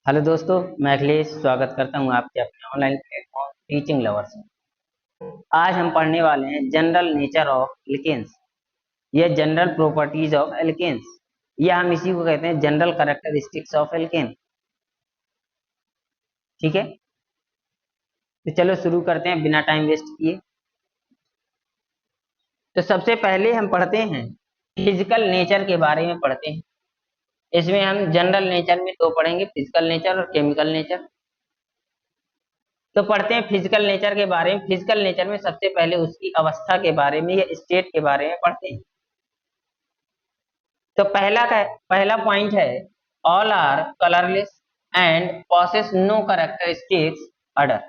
Hello दोस्तों, मैं अखिलेश स्वागत करता हूं आपके अपने ऑनलाइन प्लेटफॉर्म टीचिंग लवर्स में। आज हम पढ़ने वाले हैं जनरल नेचर ऑफ एल्केन्स या जनरल प्रॉपर्टीज ऑफ एल्केन्स, या हम इसी को कहते हैं जनरल कैरेक्टरिस्टिक्स ऑफ एल्केन। ठीक है, तो चलो शुरू करते हैं बिना टाइम वेस्ट किए। तो सबसे पहले हम पढ़ते हैं फिजिकल नेचर के बारे में पढ़ते हैं। इसमें हम जनरल नेचर में दो पढ़ेंगे, फिजिकल नेचर और केमिकल नेचर। तो पढ़ते हैं फिजिकल नेचर के बारे में। फिजिकल नेचर में सबसे पहले उसकी अवस्था के बारे में या स्टेट के बारे में पढ़ते हैं। तो पहला पॉइंट है all are colourless and possess no characteristics odour.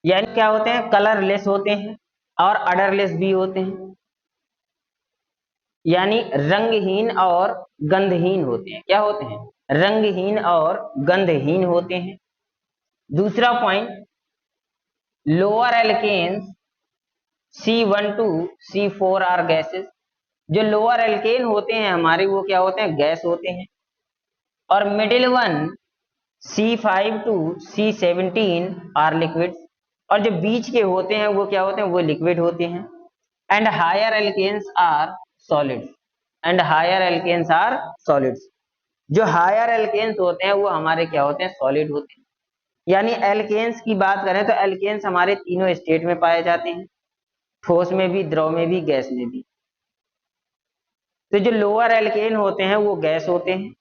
यानी क्या होते हैं? कलरलेस होते हैं और अडरलेस भी होते हैं, यानी रंगहीन और गंधहीन होते हैं। क्या होते हैं? रंगहीन और गंधहीन होते हैं। दूसरा point, lower alkanes C1 to C4 are gases. जो लोअर एल्केन होते हैं हमारे, वो क्या होते हैं? गैस होते हैं। और middle one C5 to C17 are liquids. और जो बीच के होते हैं वो क्या होते हैं? वो लिक्विड होते हैं। And higher alkanes are solids. And higher alkanes are solids. जो हायर एल्केन्स होते हैं वो हमारे क्या होते हैं? सॉलिड होते हैं। यानी एल्केन्स की बात करें तो एल्केन्स हमारे तीनों स्टेट में पाए जाते हैं, ठोस में भी, द्रव में भी, गैस में भी। तो जो लोअर एल्केन होते हैं वो गैस होते हैं,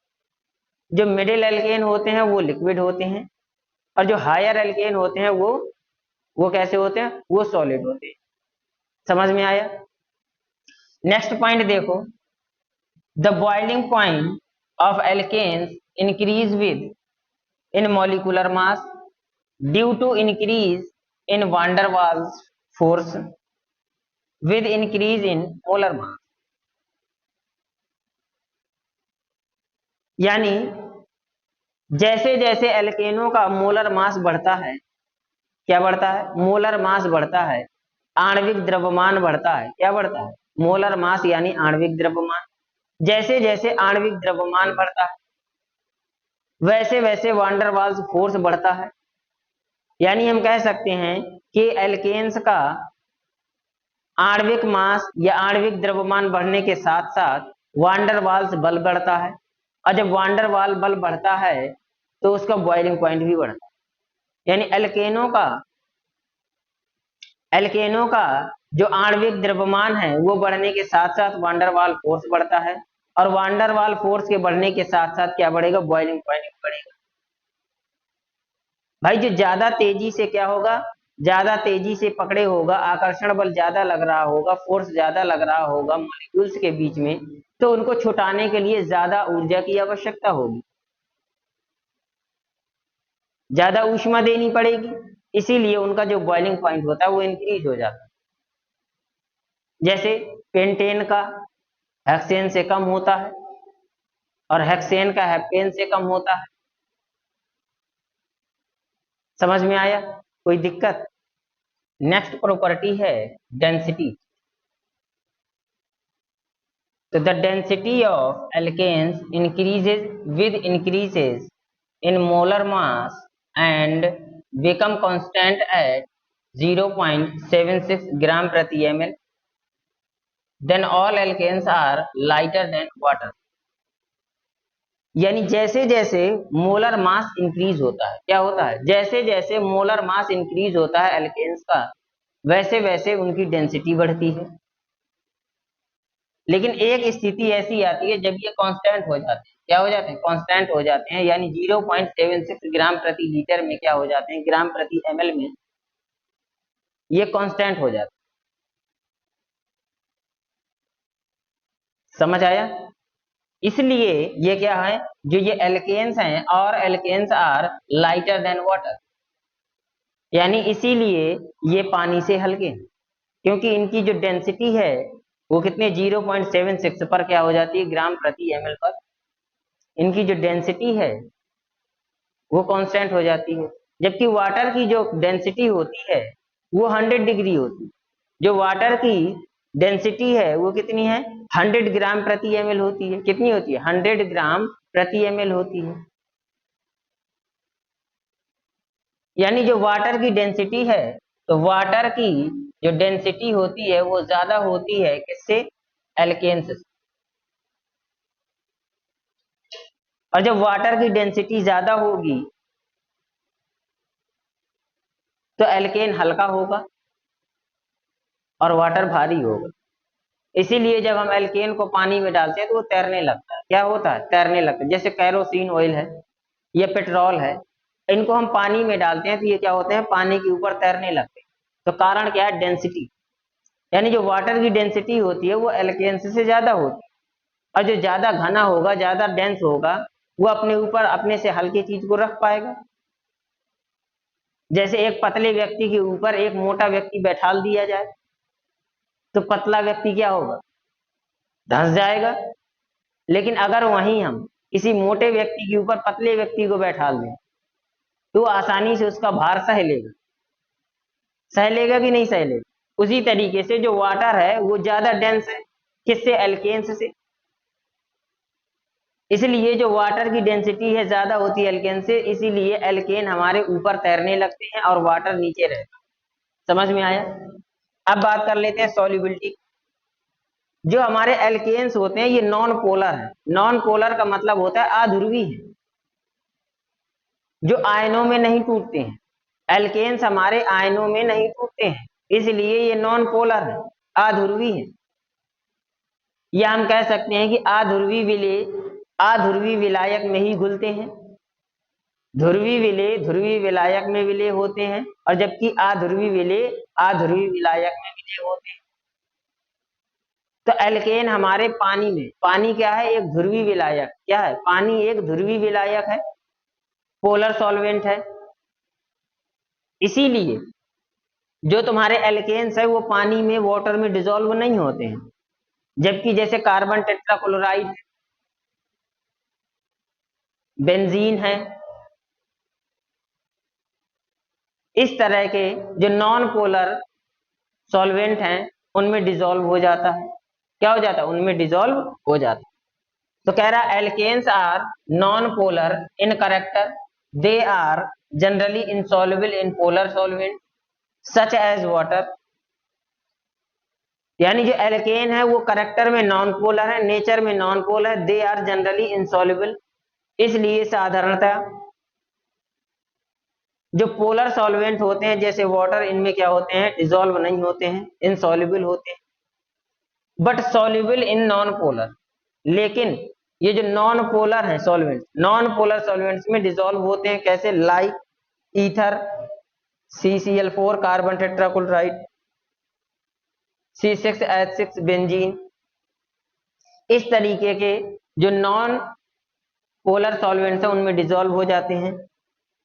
जो मिडिल एल्केन होते हैं वो लिक्विड होते हैं, और जो हायर एल्केन होते हैं वो कैसे होते हैं? वो सॉलिड होते हैं। समझ में आया? नेक्स्ट पॉइंट देखो, the boiling point of alkanes increase with in molecular mass due to increase in van der Waals force with increase in molar mass. यानी जैसे जैसे एल्केनों का मोलर मास बढ़ता है, क्या बढ़ता है? मोलर मास बढ़ता है, आणविक द्रव्यमान बढ़ता है। क्या बढ़ता है? मोलर मास यानी आणविक द्रव्यमान। जैसे जैसे आणविक द्रव्यमान बढ़ता है वैसे वैसे वान डेर वाल्स फोर्स बढ़ता है। यानी हम कह सकते हैं कि एल्केन्स का आणविक मास या आणविक द्रव्यमान बढ़ने के साथ साथ वान डेर वाल्स बल बढ़ता है, और जब वान डेर वाल बल बढ़ता है तो उसका बॉइलिंग पॉइंट भी बढ़ता है। यानी एल्केनों का जो आणविक द्रव्यमान है वो बढ़ने के साथ साथ वान डेर वाल फोर्स बढ़ता है, और वान डेर वाल फोर्स के बढ़ने के साथ साथ क्या बढ़ेगा? बॉइलिंग पॉइंट भी बढ़ेगा। भाई जो ज्यादा तेजी से क्या होगा? ज्यादा तेजी से पकड़े होगा, आकर्षण बल ज्यादा लग रहा होगा, फोर्स ज्यादा लग रहा होगा मॉलिक्यूल्स के बीच में, तो उनको छुटाने के लिए ज्यादा ऊर्जा की आवश्यकता होगी, ज्यादा ऊष्मा देनी पड़ेगी। इसीलिए उनका जो बॉइलिंग पॉइंट होता है वो इंक्रीज हो जाता है। जैसे पेंटेन का हेक्सेन से कम होता है और हेक्सेन का हेप्टेन से कम होता है। समझ में आया? कोई दिक्कत? नेक्स्ट प्रॉपर्टी है डेंसिटी। तो the density of alkanes increases with increases in molar mass and become constant at 0.76 gram प्रति ml, then all alkanes are lighter than water। यानी जैसे जैसे मोलर मास इंक्रीज होता है, क्या होता है? जैसे जैसे मोलर मास इंक्रीज होता है एल्केन्स का, वैसे वैसे उनकी डेंसिटी बढ़ती है। लेकिन एक स्थिति ऐसी आती है जब ये कांस्टेंट हो जाते हैं। क्या हो जाते हैं? कांस्टेंट हो जाते हैं, यानी 0.76 ग्राम प्रति लीटर में क्या हो जाते हैं? ग्राम प्रति ml में ये कांस्टेंट हो जाते हैं। समझ आया? इसलिए ये क्या है, जो ये एल्केन्स हैं, और alkanes are lighter than water, यानी इसीलिए ये पानी से हल्के हैं, क्योंकि इनकी जो डेंसिटी है वो कितने? 0.76 पर क्या हो जाती है? ग्राम प्रति ml पर इनकी जो डेंसिटी है वो कांस्टेंट हो जाती है। जबकि वाटर की जो डेंसिटी होती है वो 100 डिग्री होती है। जो वाटर की डेंसिटी है वो कितनी है? 100 ग्राम प्रति ml होती है। कितनी होती है? 100 ग्राम प्रति ml होती है। यानी जो वाटर की डेंसिटी है, तो वाटर की जो डेंसिटी होती है वो ज्यादा होती है किससे? एल्केन से। और जब वाटर की डेंसिटी ज्यादा होगी तो एल्केन हल्का होगा और वाटर भारी होगा। इसीलिए जब हम एल्केन को पानी में डालते हैं तो वो तैरने लगता है। क्या होता है? तैरने लगता है। जैसे कैरोसिन ऑयल है या पेट्रोल है, इनको हम पानी में डालते हैं तो ये क्या होते हैं? पानी के ऊपर तैरने लगते हैं। तो कारण क्या है? डेंसिटी। यानी जो वाटर की डेंसिटी होती है वो एल्केन से ज्यादा होती है। और जो ज्यादा घना होगा, ज्यादा डेंस होगा, वो अपने ऊपर अपने से हल्की चीज को रख पाएगा। जैसे एक पतले व्यक्ति के ऊपर एक मोटा व्यक्ति बैठाल दिया जाए तो पतला व्यक्ति क्या होगा? धंस जाएगा। लेकिन अगर वहीं हम किसी मोटे व्यक्ति के ऊपर पतले व्यक्ति को बैठाल दें तो वो आसानी से उसका भार सह लेगा। सह लेगा कि नहीं सह लेगा? उसी तरीके से जो वाटर है वो ज्यादा डेंस है। किससे? एल्केन्स से। इसलिए जो वाटर की डेंसिटी है ज्यादा होती है एल्केन से, इसीलिए एल्केन हमारे ऊपर तैरने लगते हैं और वाटर नीचे रहता है। समझ में आया? अब बात कर लेते हैं सॉल्युबिलिटी। जो हमारे एल्केन्स होते हैं ये नॉन पोलर है। नॉन पोलर का मतलब होता है अध्रुवी है, जो आयनों में नहीं टूटते हैं। एल्केन्स हमारे आयनों में नहीं टूटते हैं, इसलिए ये नॉन पोलर है, अध्रुवी है। या हम कह सकते हैं कि अध्रुवी विलायक में ही घुलते हैं। ध्रुवी विलायक में विलय होते हैं, और जबकि अध्रुवी विलायक में विलय होते हैं। तो एल्केन हमारे पानी में, पानी क्या है? एक ध्रुवी विलायक। क्या है? पानी एक ध्रुवी विलायक है, पोलर सॉल्वेंट है। इसीलिए जो तुम्हारे एल्केन्स है वो पानी में, वाटर में डिसॉल्व नहीं होते हैं। जबकि जैसे कार्बन टेट्राक्लोराइड, बेंजीन है, इस तरह के जो नॉन पोलर सॉल्वेंट हैं उनमें डिसॉल्व हो जाता है। क्या हो जाता है? उनमें डिसॉल्व हो जाता है। तो कह रहा है alkanes are non polar in character, they are generally insoluble in polar solvent such as water. यानी जो एल्केन है वो करेक्टर में नॉन पोलर है, नेचर में नॉन पोलर है। दे आर जनरली insoluble, इसलिए साधारणतः जो पोलर सॉल्वेंट होते हैं जैसे वाटर, इनमें क्या होते हैं? डिसॉल्व नहीं होते हैं, इनसॉल्युबल होते हैं। But soluble in non polar, लेकिन ये जो नॉन पोलर है सॉल्वेंट, नॉन पोलर सॉल्वेंट्स में डिसॉल्व होते हैं। कैसे? Like ether, CCl4 carbon tetrachloride, C6H6 benzene, इस तरीके के जो नॉन पोलर सॉल्वेंट्स हैं उनमें डिसॉल्व हो जाते हैं।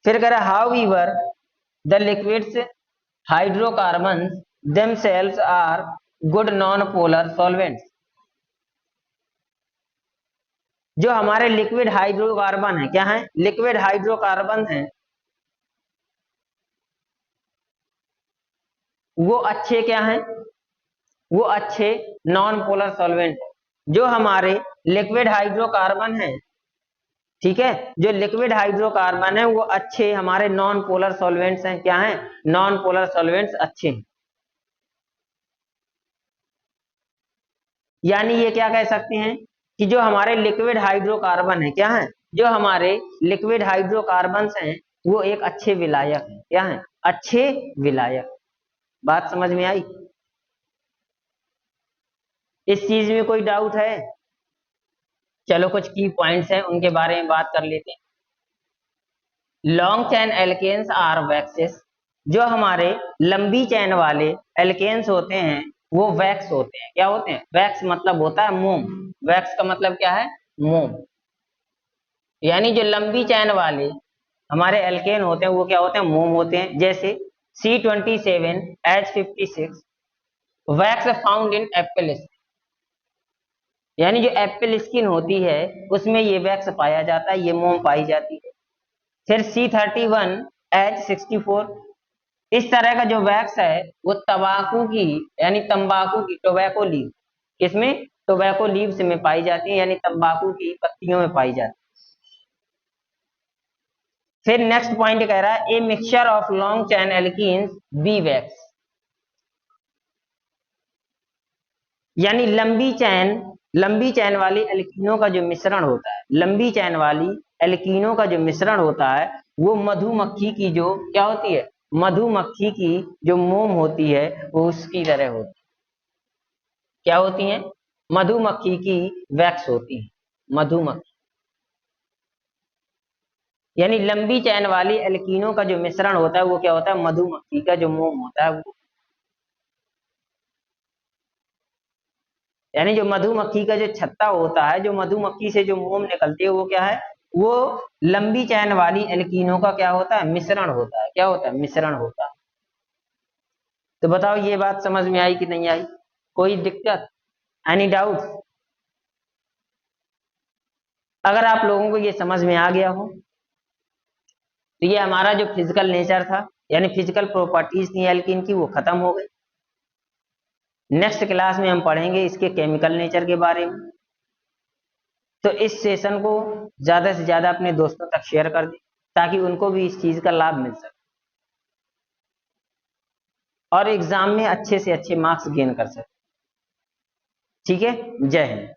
फिर कह रहा however the liquids hydrocarbons themselves are good non polar solvents. जो हमारे लिक्विड हाइड्रोकार्बन है, क्या है? लिक्विड हाइड्रोकार्बन है, वो अच्छे क्या हैं? वो अच्छे नॉन पोलर सॉल्वेंट। जो हमारे लिक्विड हाइड्रोकार्बन है, ठीक है, जो लिक्विड हाइड्रोकार्बन है वो अच्छे हमारे नॉन पोलर सॉल्वेंट्स हैं। क्या हैं? नॉन पोलर सॉल्वेंट्स अच्छे हैं। यानी ये क्या कह सकते हैं कि जो हमारे लिक्विड हाइड्रोकार्बन है, क्या है? जो हमारे लिक्विड हाइड्रोकार्बन्स हैं वो एक अच्छे विलायक हैं। क्या है? अच्छे विलायक। बात समझ में आई? इस चीज में कोई डाउट है? चलो कुछ की पॉइंट्स हैं उनके बारे में बात कर लेते हैं। Long chain alkanes are waxes. जो हमारे लंबी चैन वाले एल्केन्स होते हैं वो वैक्स होते हैं। क्या होते हैं? वैक्स मतलब होता है मोम। वैक्स का मतलब क्या है? मोम। यानी जो लंबी चैन वाले हमारे एल्केन होते हैं वो क्या होते हैं? मोम होते हैं। जैसे C27H56 wax found in Apple, यानी जो एप्पल स्किन होती है उसमें ये वैक्स पाया जाता है, ये मोम पाई जाती है। फिर C31H64, इस तरह का जो वैक्स है वो तंबाकू की, यानी तंबाकू की टोबैको लीव, किसमें? टोबैको लीव्स में पाई जाती है, यानी तंबाकू की पत्तियों में पाई जाती है। फिर नेक्स्ट पॉइंट कह रहा है a mixture of long chain alkenes B wax, यानी लंबी चैन वाली एल्कीनों का जो मिश्रण होता है, लंबी चैन वाली एल्कीनों का जो मिश्रण होता है वो मधुमक्खी की जो क्या होती है, मधुमक्खी की जो मोम होती है वो उसकी तरह होती है। क्या होती है? मधुमक्खी की वैक्स होती है, मधुमक्खी, यानी लंबी चैन वाली एल्कीनों का जो मिश्रण होता है वो क्या होता है, मधुमक्खी का जो मोम होता है वो, यानी जो मधुमक्खी का जो छत्ता होता है, जो मधुमक्खी से जो मोम निकलती है वो क्या है, वो लंबी चैन वाली एल्कीनों का क्या होता है, मिश्रण होता है। क्या होता है? मिश्रण होता है। तो बताओ ये बात समझ में आई कि नहीं आई? कोई दिक्कत, एनी डाउट? अगर आप लोगों को ये समझ में आ गया हो तो ये हमारा जो फिजिकल नेचर था, यानी फिजिकल प्रॉपर्टीज थी एल्कीन की, वो खत्म हो गई। नेक्स्ट क्लास में हम पढ़ेंगे इसके केमिकल नेचर के बारे में। तो इस सेशन को ज्यादा से ज्यादा अपने दोस्तों तक शेयर कर दें ताकि उनको भी इस चीज का लाभ मिल सके और एग्जाम में अच्छे से अच्छे मार्क्स गेन कर सके। ठीक है, जय हिंद।